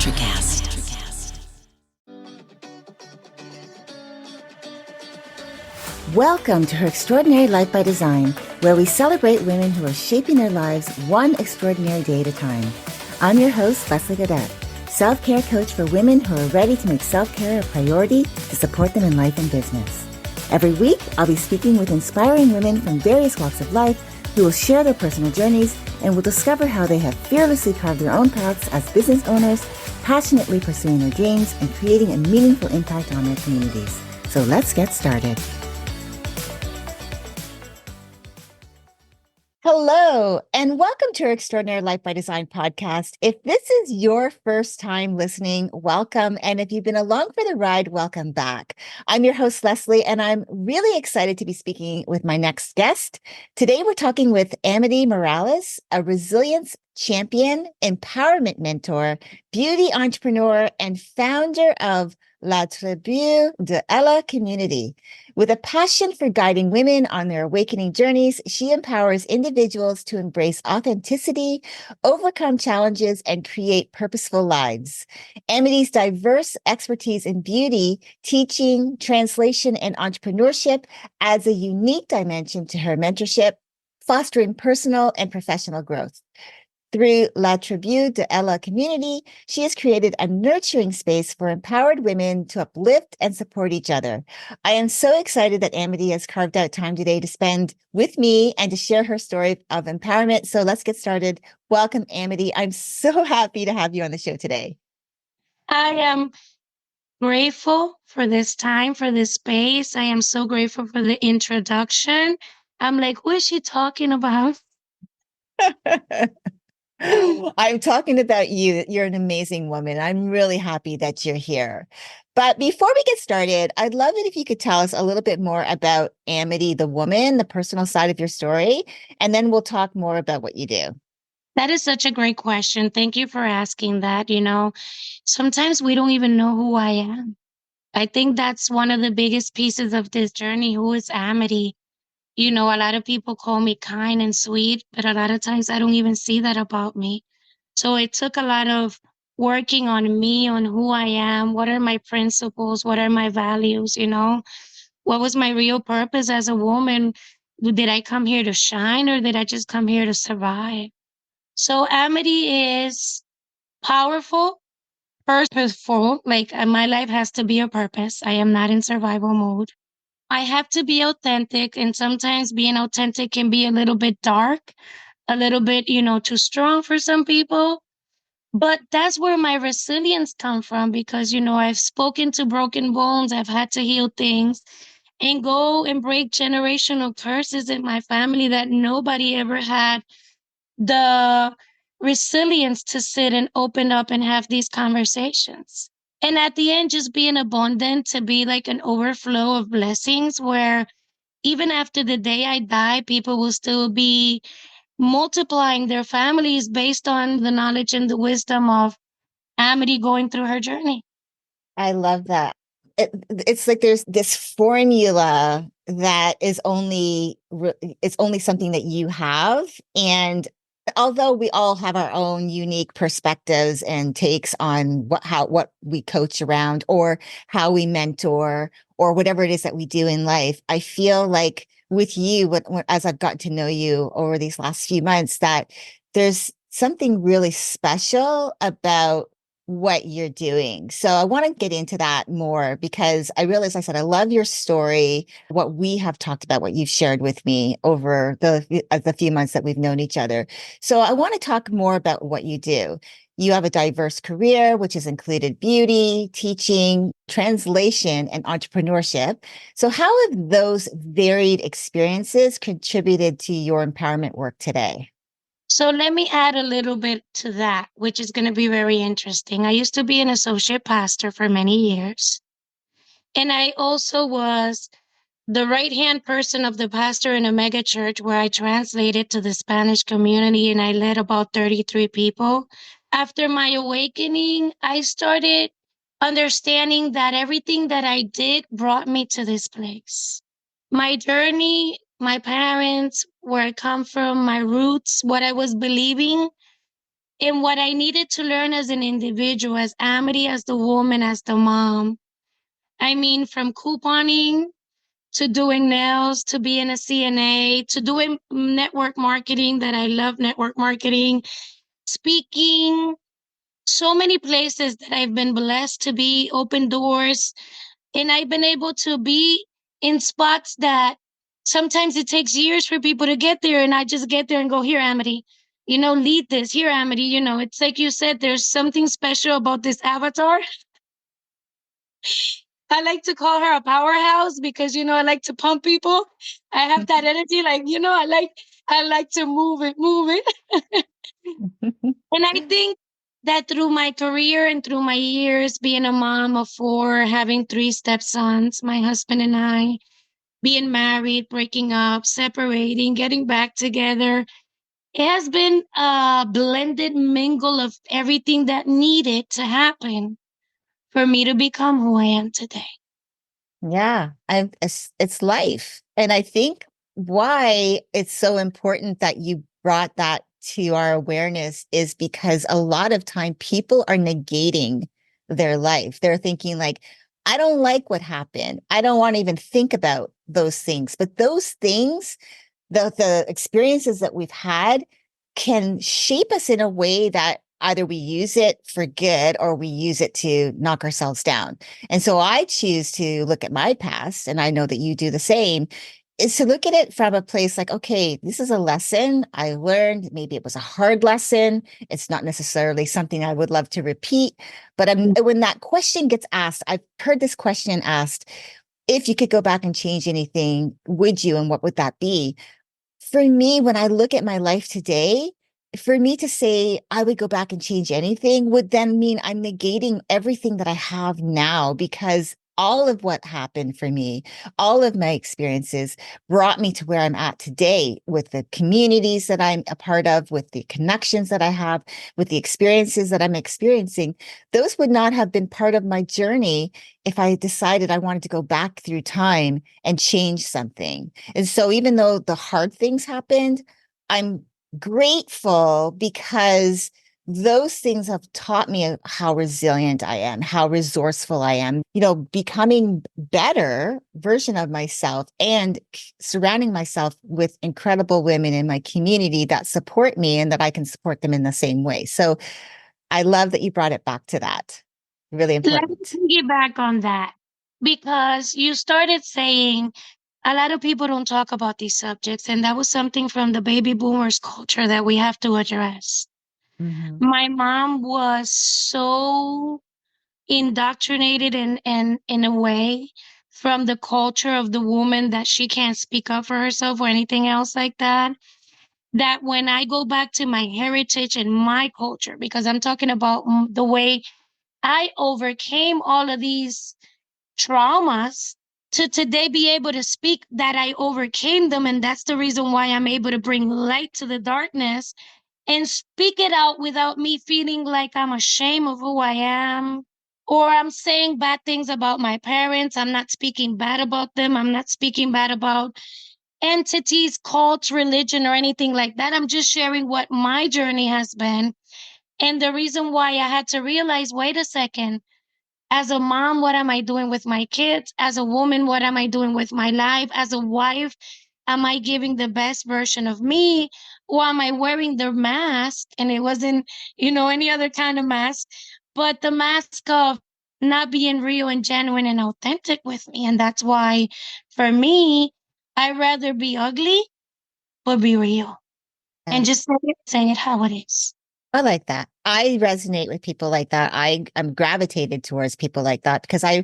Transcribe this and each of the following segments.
Electricast. Welcome to Her Extraordinary Life by Design, where we celebrate women who are shaping their lives one extraordinary day at a time. I'm your host, Leslie Gaudet, self-care coach for women who are ready to make self-care a priority to support them in life and business. Every week, I'll be speaking with inspiring women from various walks of life who will share their personal journeys and will discover how they have fearlessly carved their own paths as business owners, passionately pursuing their dreams and creating a meaningful impact on their communities. So let's get started. Hello, and welcome to our Extraordinary Life by Design podcast. If this is your first time listening, welcome. And if you've been along for the ride, welcome back. I'm your host, Leslie, and I'm really excited to be speaking with my next guest. Today, we're talking with Amity Morales, a resilience champion, empowerment mentor, beauty entrepreneur, and founder of Tribu De Ella community. With a passion for guiding women on their awakening journeys, she empowers individuals to embrace authenticity, overcome challenges, and create purposeful lives. Amity's diverse expertise in beauty, teaching, translation, and entrepreneurship adds a unique dimension to her mentorship, fostering personal and professional growth. Through Tribu De Ella community, she has created a nurturing space for empowered women to uplift and support each other. I am so excited that Amity has carved out time today to spend with me and to share her story of empowerment. So let's get started. Welcome, Amity. I'm so happy to have you on the show today. I am grateful for this time, for this space. I am so grateful for the introduction. I'm like, who is she talking about? I'm talking about you. You're an amazing woman. I'm really happy that you're here. But before we get started, I'd love it if you could tell us a little bit more about Amity, the woman, the personal side of your story, and then we'll talk more about what you do. That is such a great question. Thank you for asking that. Sometimes we don't even know who I am. I think that's one of the biggest pieces of this journey. Who is Amity? A lot of people call me kind and sweet, but a lot of times I don't even see that about me. So it took a lot of working on me, on who I am, what are my principles, what are my values, what was my real purpose as a woman? Did I come here to shine or did I just come here to survive? So Amity is powerful, purposeful, like my life has to be a purpose. I am not in survival mode. I have to be authentic, and sometimes being authentic can be a little bit dark, a little bit, too strong for some people. But that's where my resilience come from because, I've spoken to broken bones. I've had to heal things and go and break generational curses in my family that nobody ever had the resilience to sit and open up and have these conversations. And at the end, just being abundant to be like an overflow of blessings where even after the day I die, people will still be multiplying their families based on the knowledge and the wisdom of Amity going through her journey. I love that. It's like there's this formula that is it's only something that you have. And although we all have our own unique perspectives and takes on what we coach around or how we mentor or whatever it is that we do in life, I feel like with you, as I've gotten to know you over these last few months, that there's something really special about what you're doing. So I want to get into that more because I realize I said, I love your story, what we have talked about, what you've shared with me over the few months that we've known each other. So I want to talk more about what you do. You have a diverse career, which has included beauty, teaching, translation, and entrepreneurship. So how have those varied experiences contributed to your empowerment work today? So let me add a little bit to that, which is going to be very interesting. I used to be an associate pastor for many years. And I also was the right-hand person of the pastor in a mega church where I translated to the Spanish community and I led about 33 people. After my awakening, I started understanding that everything that I did brought me to this place. My journey, my parents, where I come from, my roots, what I was believing And what I needed to learn as an individual, as Amity, as the woman, as the mom. I mean, from couponing to doing nails, to being a CNA, to doing network marketing, that I love network marketing, speaking, so many places that I've been blessed to be, open doors. And I've been able to be in spots that sometimes it takes years for people to get there. And I just get there and go, here, Amity, lead this. Here, Amity, it's like you said, there's something special about this avatar. I like to call her a powerhouse because I like to pump people. I have that energy, like, I like to move it. And I think that through my career and through my years being a mom of four, having three stepsons, my husband and I, being married, breaking up, separating, getting back together, it has been a blended mingle of everything that needed to happen for me to become who I am today. Yeah, it's life. And I think why it's so important that you brought that to our awareness is because a lot of time people are negating their life. They're thinking like, I don't like what happened. I don't want to even think about those things. But those things, the experiences that we've had can shape us in a way that either we use it for good or we use it to knock ourselves down. And so I choose to look at my past, and I know that you do the same, is to look at it from a place like, okay, this is a lesson I learned. Maybe it was a hard lesson. It's not necessarily something I would love to repeat. But when that question gets asked, I've heard this question asked, if you could go back and change anything, would you? And what would that be? For me, when I look at my life today, for me to say I would go back and change anything would then mean I'm negating everything that I have now because all of what happened for me, all of my experiences brought me to where I'm at today with the communities that I'm a part of, with the connections that I have, with the experiences that I'm experiencing. Those would not have been part of my journey if I decided I wanted to go back through time and change something. And so even though the hard things happened, I'm grateful because those things have taught me how resilient I am, how resourceful I am, becoming better version of myself and surrounding myself with incredible women in my community that support me and that I can support them in the same way. So I love that you brought it back to that. Really Let me important. piggyback on that because you started saying a lot of people don't talk about these subjects, and that was something from the baby boomers culture that we have to address. Mhm. My mom was so indoctrinated in a way from the culture of the woman that she can't speak up for herself or anything else like that. That when I go back to my heritage and my culture, because I'm talking about the way I overcame all of these traumas to today be able to speak that I overcame them. And that's the reason why I'm able to bring light to the darkness and speak it out without me feeling like I'm ashamed of who I am or I'm saying bad things about my parents. I'm not speaking bad about them. I'm not speaking bad about entities, cults, religion, or anything like that. I'm just sharing what my journey has been. And the reason why I had to realize, wait a second, as a mom, what am I doing with my kids? As a woman, what am I doing with my life? As a wife, am I giving the best version of me? Or am I wearing the mask? And it wasn't, any other kind of mask, but the mask of not being real and genuine and authentic with me. And that's why for me, I'd rather be ugly, but be real and just say it how it is. I like that. I resonate with people like that. I'm gravitated towards people like that because I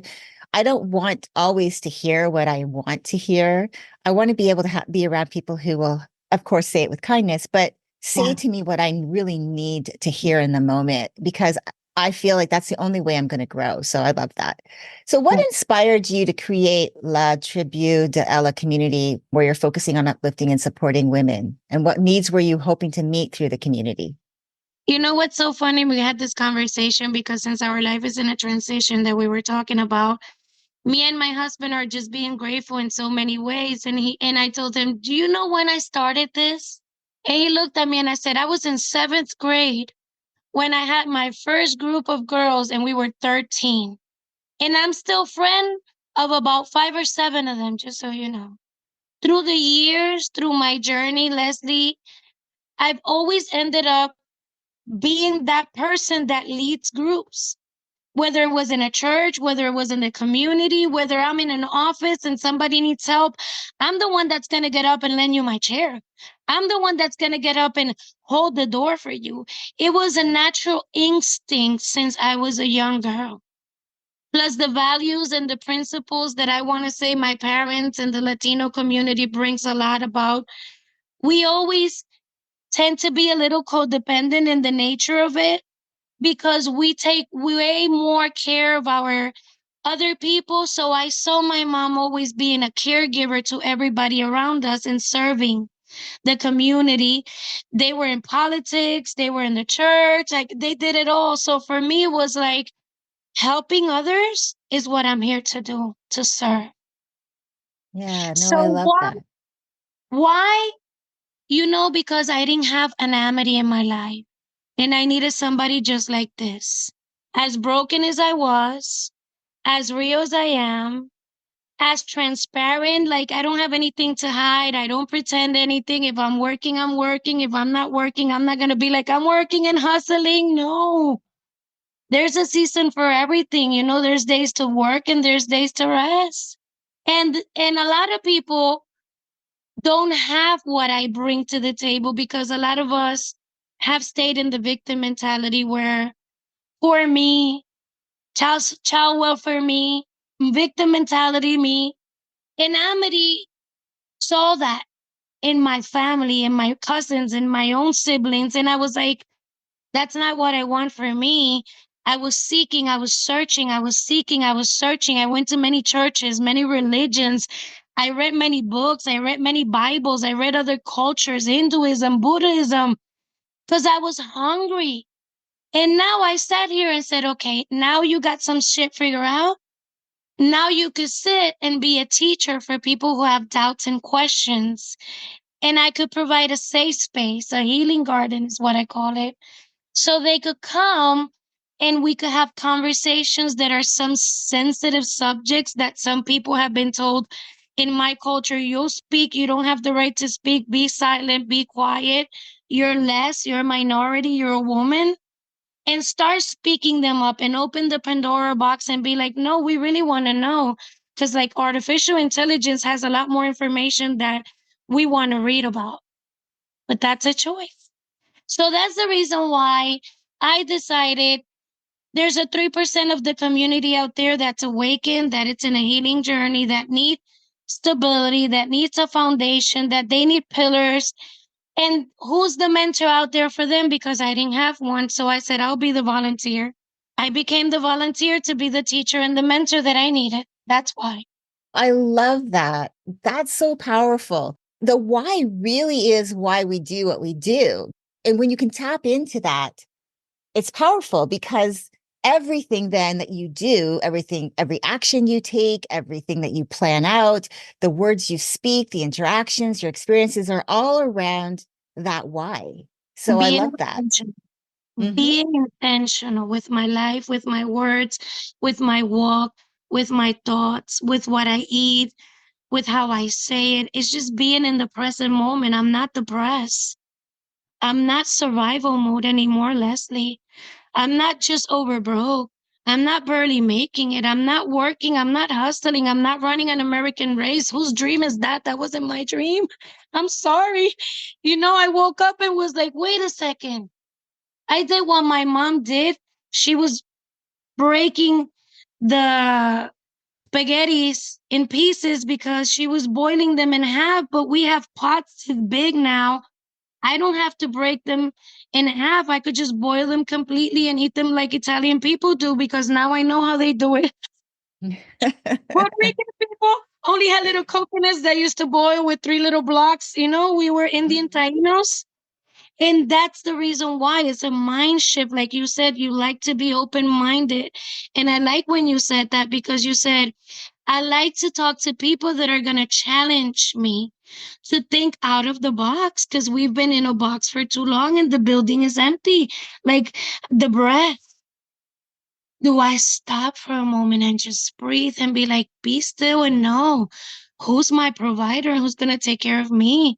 don't want always to hear what I want to hear. I want to be able to be around people who will, of course, say it with kindness, but say Yeah. to me what I really need to hear in the moment because I feel like that's the only way I'm going to grow. So I love that. So what inspired you to create La Tribu De Ella community where you're focusing on uplifting and supporting women? And what needs were you hoping to meet through the community? You know what's so funny? We had this conversation because since our life is in a transition that we were talking about, me and my husband are just being grateful in so many ways. And I told him, do you know when I started this? And he looked at me and I said, I was in seventh grade when I had my first group of girls and we were 13. And I'm still friend of about 5 or 7 of them, just so you know. Through the years, through my journey, Leslie, I've always ended up being that person that leads groups. Whether it was in a church, whether it was in the community, whether I'm in an office and somebody needs help, I'm the one that's going to get up and lend you my chair. I'm the one that's going to get up and hold the door for you. It was a natural instinct since I was a young girl. Plus the values and the principles that I want to say my parents and the Latino community brings a lot about. We always tend to be a little codependent in the nature of it because we take way more care of our other people. So I saw my mom always being a caregiver to everybody around us and serving the community. They were in politics, they were in the church, like they did it all. So for me, it was like helping others is what I'm here to do, to serve. Yeah, no, I So love why? that. Why? Because I didn't have an Amity in my life. And I needed somebody just like this. As broken as I was, as real as I am, as transparent, like I don't have anything to hide. I don't pretend anything. If I'm working, I'm working. If I'm not working, I'm not going to be like, I'm working and hustling. No, there's a season for everything. There's days to work and there's days to rest. And a lot of people don't have what I bring to the table because a lot of us have stayed in the victim mentality where for me, child welfare me, victim mentality me. And Amity saw that in my family, in my cousins, in my own siblings. And I was like, that's not what I want for me. I was seeking, I was searching, I was seeking, I was searching. I went to many churches, many religions. I read many books, I read many Bibles, I read other cultures, Hinduism, Buddhism, because I was hungry. And now I sat here and said, okay, now you got some shit figured out. Now you could sit and be a teacher for people who have doubts and questions. And I could provide a safe space, a healing garden is what I call it, so they could come and we could have conversations that are some sensitive subjects that some people have been told in my culture, you'll speak, you don't have the right to speak, be silent, be quiet, you're less, you're a minority, you're a woman, and start speaking them up and open the Pandora box and be like, no, we really want to know. Because like artificial intelligence has a lot more information that we want to read about, but that's a choice. So that's the reason why I decided there's a 3% of the community out there that's awakened, that it's in a healing journey, that need stability, that needs a foundation, that they need pillars. And who's the mentor out there for them? Because I didn't have one. So I said, I'll be the volunteer. I became the volunteer to be the teacher and the mentor that I needed. That's why. I love that. That's so powerful. The why really is why we do what we do. And when you can tap into that, it's powerful because everything then that you do, every action you take, everything that you plan out, the words you speak, the interactions, your experiences are all around that why. So I Being love that. intentional. Hmm. Being intentional with my life, with my words, with my walk, with my thoughts, with what I eat, with how I say it. It's just being in the present moment. I'm not depressed. I'm not survival mode anymore, Leslie. I'm not just over broke. I'm not barely making it. I'm not working. I'm not hustling. I'm not running an American race. Whose dream is that? That wasn't my dream. I'm sorry. I woke up and was like, wait a second. I did what my mom did. She was breaking the spaghettis in pieces because she was boiling them in half, but we have pots as big now. I don't have to break them in half. I could just boil them completely and eat them like Italian people do because now I know how they do it. Puerto Rican people only had little coconuts that used to boil with 3 little blocks. We were Indian Tainos. And that's the reason why it's a mind shift. Like you said, you like to be open minded. And I like when you said that because you said, I like to talk to people that are going to challenge me to think out of the box because we've been in a box for too long and the building is empty. Like the breath. Do I stop for a moment and just breathe and be like, be still and know who's my provider, who's going to take care of me,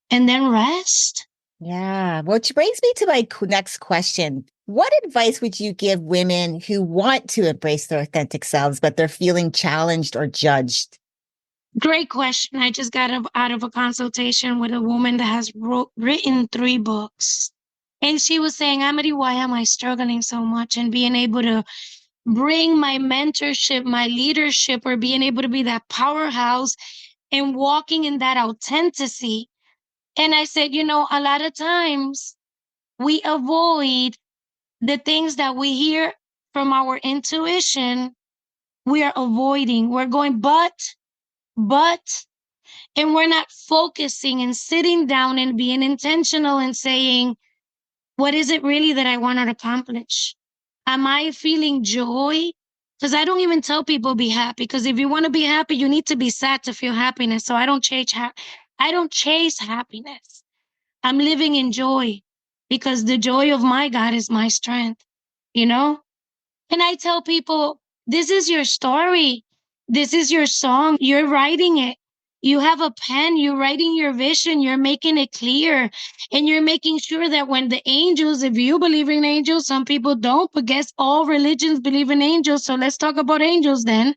and then rest? Yeah, which brings me to my next question. What advice would you give women who want to embrace their authentic selves, but they're feeling challenged or judged? Great question. I just got out of a consultation with a woman that has written 3 books. And she was saying, Amity, why am I struggling so much? And being able to bring my mentorship, my leadership, or being able to be that powerhouse and walking in that authenticity. And I said, a lot of times we avoid the things that we hear from our intuition. We are avoiding, we're going, but, and we're not focusing and sitting down and being intentional and saying, what is it really that I want to accomplish? Am I feeling joy? Because I don't even tell people be happy. Because if you want to be happy, you need to be sad to feel happiness. So I don't chase happiness. I'm living in joy because the joy of my God is my strength, you know? And I tell people, this is your story. This is your song. You're writing it. You have a pen, you're writing your vision, you're making it clear. And you're making sure that when the angels, if you believe in angels, some people don't, but guess all religions believe in angels. So let's talk about angels then.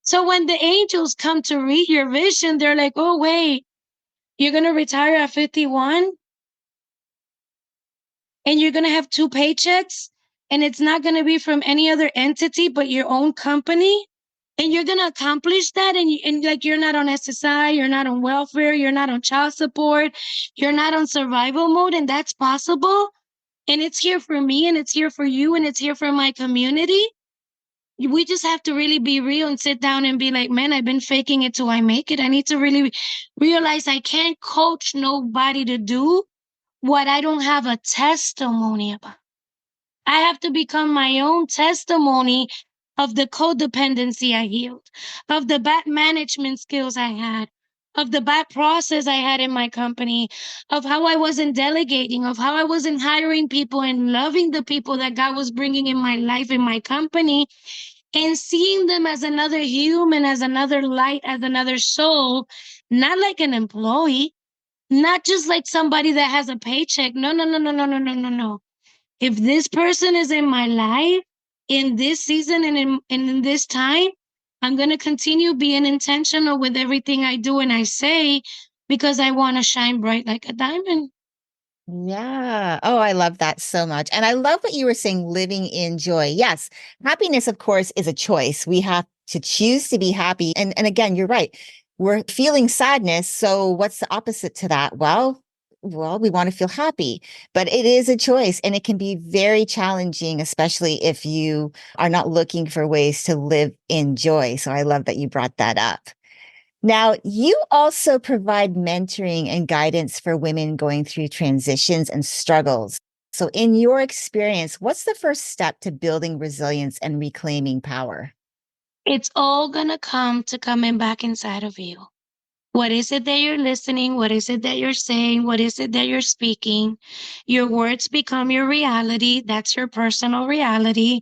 So when the angels come to read your vision, they're like, oh, wait, you're going to retire at 51? And you're going to have 2 paychecks and it's not going to be from any other entity but your own company, and you're going to accomplish that, and like you're not on SSI, you're not on welfare, you're not on child support, you're not on survival mode, and that's possible, and it's here for me and it's here for you and it's here for my community. We just have to really be real and sit down and be like, man, I've been faking it till I make it. I need to really realize I can't coach nobody to do what I don't have a testimony about. I have to become my own testimony of the codependency I healed, of the bad management skills I had, of the bad process I had in my company, of how I wasn't delegating, of how I wasn't hiring people and loving the people that God was bringing in my life, in my company, and seeing them as another human, as another light, as another soul, not like an employee, not just like somebody that has a paycheck. No, no, no, no, no, no, no, no, no. If this person is in my life in this season and in this time, I'm going to continue being intentional with everything I do and I say because I want to shine bright like a diamond. Yeah. Oh, I love that so much. And I love what you were saying, living in joy. Yes, happiness, of course, is a choice. We have to choose to be happy. And again, you're right. We're feeling sadness. So what's the opposite to that? Well, we want to feel happy, but it is a choice and it can be very challenging, especially if you are not looking for ways to live in joy. So I love that you brought that up. Now, you also provide mentoring and guidance for women going through transitions and struggles. So, in your experience, what's the first step to building resilience and reclaiming power? It's all going to come to coming back inside of you. What is it that you're listening? What is it that you're saying? What is it that you're speaking? Your words become your reality. That's your personal reality.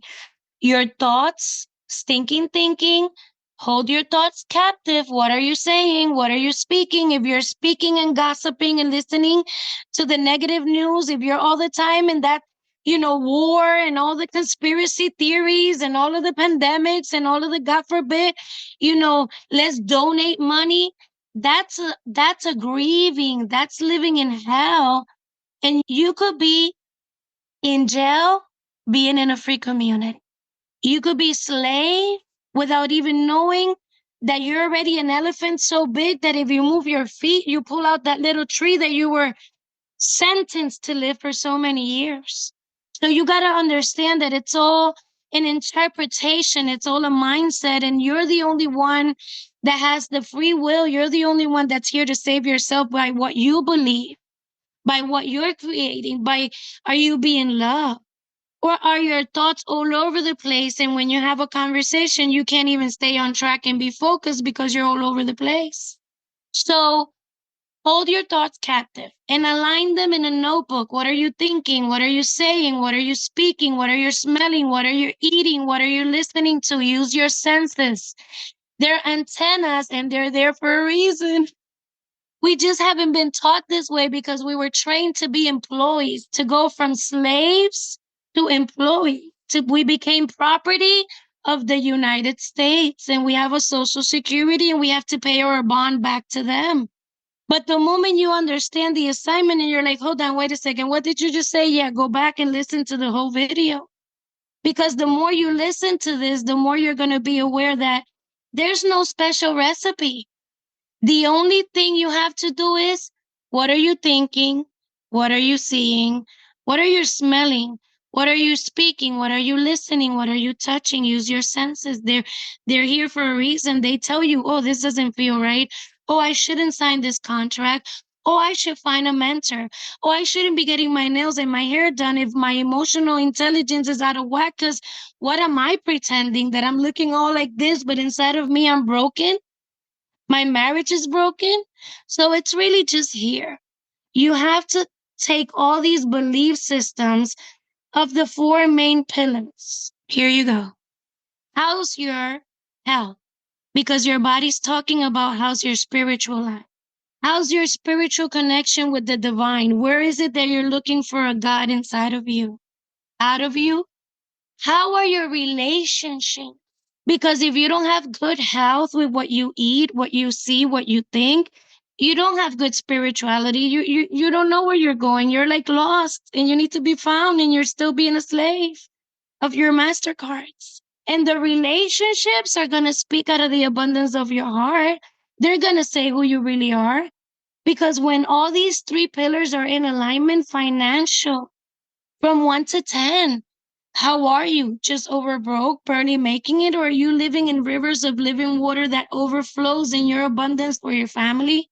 Your thoughts, stinking thinking, hold your thoughts captive. What are you saying? What are you speaking? If you're speaking and gossiping and listening to the negative news, if you're all the time in that, war and all the conspiracy theories and all of the pandemics and all of the, God forbid, let's donate money. That's a grieving. That's living in hell. And you could be in jail, being in a free community. You could be slave without even knowing that you're already an elephant so big that if you move your feet, you pull out that little tree that you were sentenced to live for so many years. So you got to understand that it's all an interpretation, it's all a mindset, and you're the only one that has the free will. You're the only one that's here to save yourself by what you believe, by what you're creating, by are you being loved? Or are your thoughts all over the place? And when you have a conversation, you can't even stay on track and be focused because you're all over the place. So hold your thoughts captive and align them in a notebook. What are you thinking? What are you saying? What are you speaking? What are you smelling? What are you eating? What are you listening to? Use your senses. They're antennas and they're there for a reason. We just haven't been taught this way because we were trained to be employees, to go from slaves to employees. We became property of the United States and we have a social security and we have to pay our bond back to them. But the moment you understand the assignment and you're like, hold on, wait a second, what did you just say? Yeah, go back and listen to the whole video. Because the more you listen to this, the more you're going to be aware that there's no special recipe. The only thing you have to do is, what are you thinking? What are you seeing? What are you smelling? What are you speaking? What are you listening? What are you touching? Use your senses. They're here for a reason. They tell you, oh, this doesn't feel right. Oh, I shouldn't sign this contract. Oh, I should find a mentor. Oh, I shouldn't be getting my nails and my hair done if my emotional intelligence is out of whack. Because what am I pretending that I'm looking all like this, but inside of me, I'm broken? My marriage is broken. So it's really just here. You have to take all these belief systems of the four main pillars. Here you go. How's your health? Because your body's talking about how's your spiritual life. How's your spiritual connection with the divine? Where is it that you're looking for a God inside of you? Out of you? How are your relationships? Because if you don't have good health with what you eat, what you see, what you think, you don't have good spirituality. You don't know where you're going. You're like lost and you need to be found and you're still being a slave of your MasterCards. And the relationships are going to speak out of the abundance of your heart. They're going to say who you really are. Because when all these three pillars are in alignment, financial, from 1 to 10, how are you? Just over broke, barely making it? Or are you living in rivers of living water that overflows in your abundance for your family,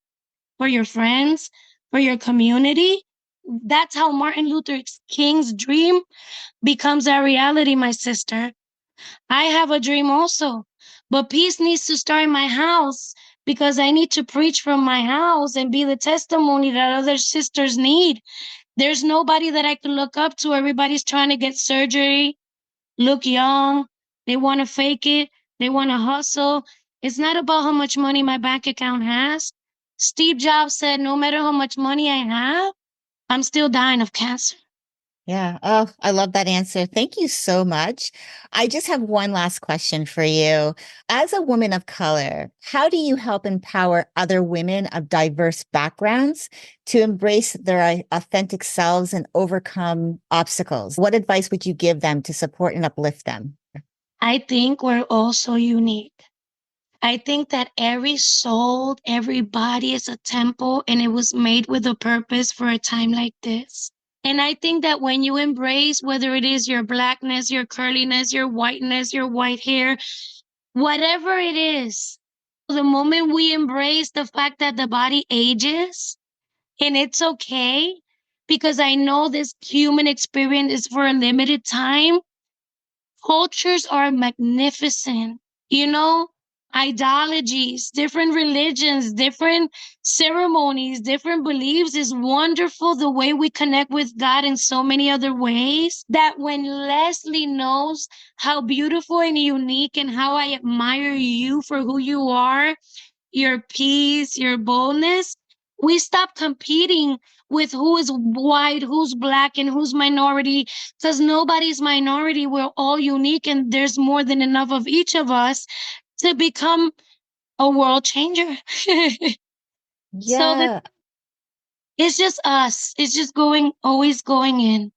for your friends, for your community? That's how Martin Luther King's dream becomes a reality, my sister. I have a dream also, but peace needs to start in my house because I need to preach from my house and be the testimony that other sisters need. There's nobody that I can look up to. Everybody's trying to get surgery, look young. They want to fake it. They want to hustle. It's not about how much money my bank account has. Steve Jobs said, no matter how much money I have, I'm still dying of cancer. Yeah. Oh, I love that answer. Thank you so much. I just have one last question for you. As a woman of color, how do you help empower other women of diverse backgrounds to embrace their authentic selves and overcome obstacles? What advice would you give them to support and uplift them? I think we're all so unique. I think that every soul, every body is a temple and it was made with a purpose for a time like this. And I think that when you embrace, whether it is your blackness, your curliness, your whiteness, your white hair, whatever it is, the moment we embrace the fact that the body ages and it's okay, because I know this human experience is for a limited time, cultures are magnificent. You know, ideologies, different religions, different ceremonies, different beliefs is wonderful. The way we connect with God in so many other ways that when Leslie knows how beautiful and unique and how I admire you for who you are, your peace, your boldness, we stop competing with who is white, who's black, and who's minority, because nobody's minority. We're all unique, and there's more than enough of each of us to become a world changer. So that Yeah. it's just us. It's just going, always going in.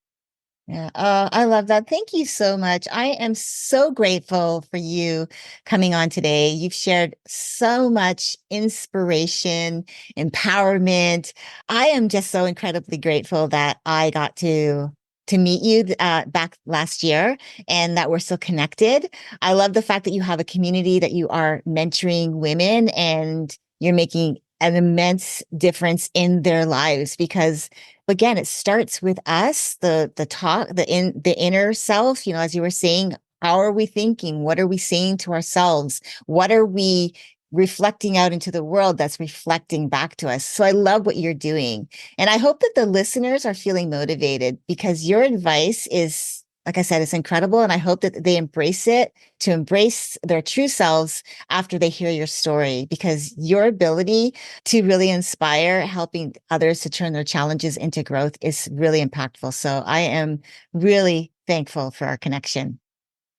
Yeah. Oh, I love that. Thank you so much. I am so grateful for you coming on today. You've shared so much inspiration, empowerment. I am just so incredibly grateful that I got to meet you back last year and that we're still connected. I love the fact that you have a community that you are mentoring women and you're making an immense difference in their lives because again, it starts with us, the talk, the inner self, as you were saying, how are we thinking? What are we saying to ourselves? What are we reflecting out into the world that's reflecting back to us? So I love what you're doing. And I hope that the listeners are feeling motivated because your advice is, like I said, it's incredible. And I hope that they embrace it, to embrace their true selves after they hear your story, because your ability to really inspire, helping others to turn their challenges into growth is really impactful. So I am really thankful for our connection.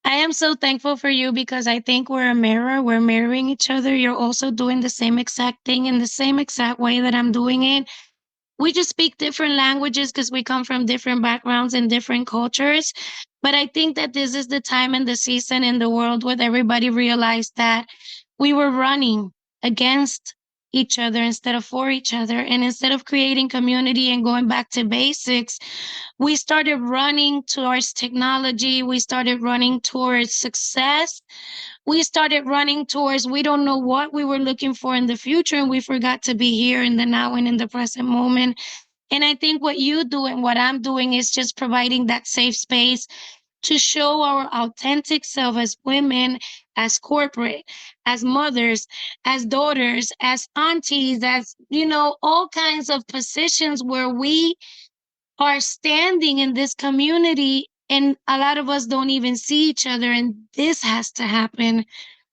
I am so thankful for you because I think we're a mirror. We're mirroring each other. You're also doing the same exact thing in the same exact way that I'm doing it. We just speak different languages because we come from different backgrounds and different cultures. But I think that this is the time and the season in the world where everybody realized that we were running against each other instead of for each other. And instead of creating community and going back to basics, we started running towards technology. We started running towards success. We started running towards we don't know what we were looking for in the future. And we forgot to be here in the now and in the present moment. And I think what you do and what I'm doing is just providing that safe space to show our authentic self as women, as corporate, as mothers, as daughters, as aunties, as, all kinds of positions where we are standing in this community. And a lot of us don't even see each other. And this has to happen.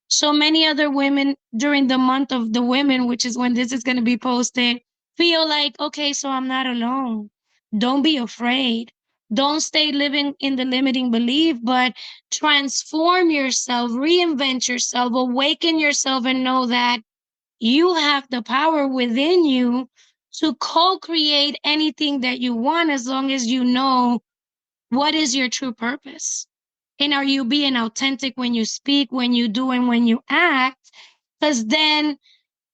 So many other women during the month of the women, which is when this is going to be posted, feel like, okay, so I'm not alone. Don't be afraid. Don't stay living in the limiting belief, but transform yourself, reinvent yourself, awaken yourself, and know that you have the power within you to co-create anything that you want as long as you know what is your true purpose. And are you being authentic when you speak, when you do, and when you act? Because then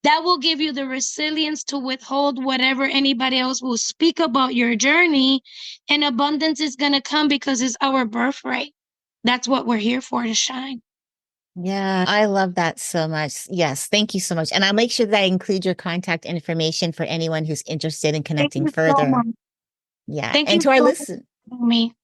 that will give you the resilience to withhold whatever anybody else will speak about your journey. And abundance is going to come because it's our birthright. That's what we're here for, to shine. Yeah, I love that so much. Yes, thank you so much. And I'll make sure that I include your contact information for anyone who's interested in Thank connecting you so further. much. Yeah. Thank And you to our so much for listen, having me.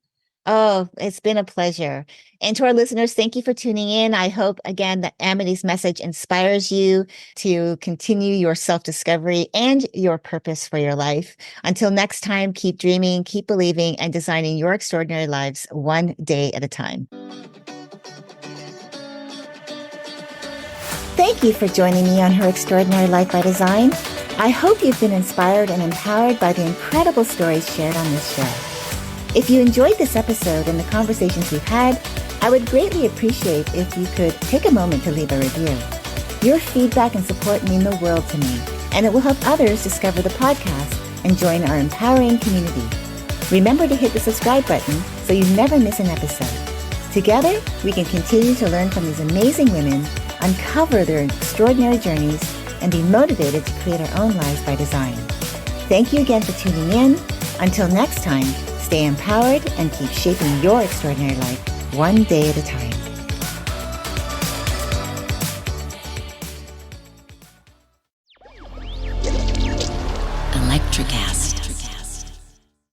oh, it's been a pleasure. And to our listeners, thank you for tuning in. I hope again that Amity's message inspires you to continue your self-discovery and your purpose for your life. Until next time, keep dreaming, keep believing, and designing your extraordinary lives one day at a time. Thank you for joining me on Her Extraordinary Life by Design. I hope you've been inspired and empowered by the incredible stories shared on this show. If you enjoyed this episode and the conversations we've had, I would greatly appreciate if you could take a moment to leave a review. Your feedback and support mean the world to me, and it will help others discover the podcast and join our empowering community. Remember to hit the subscribe button so you never miss an episode. Together, we can continue to learn from these amazing women, uncover their extraordinary journeys, and be motivated to create our own lives by design. Thank you again for tuning in. Until next time, stay empowered and keep shaping your extraordinary life one day at a time. Electricast.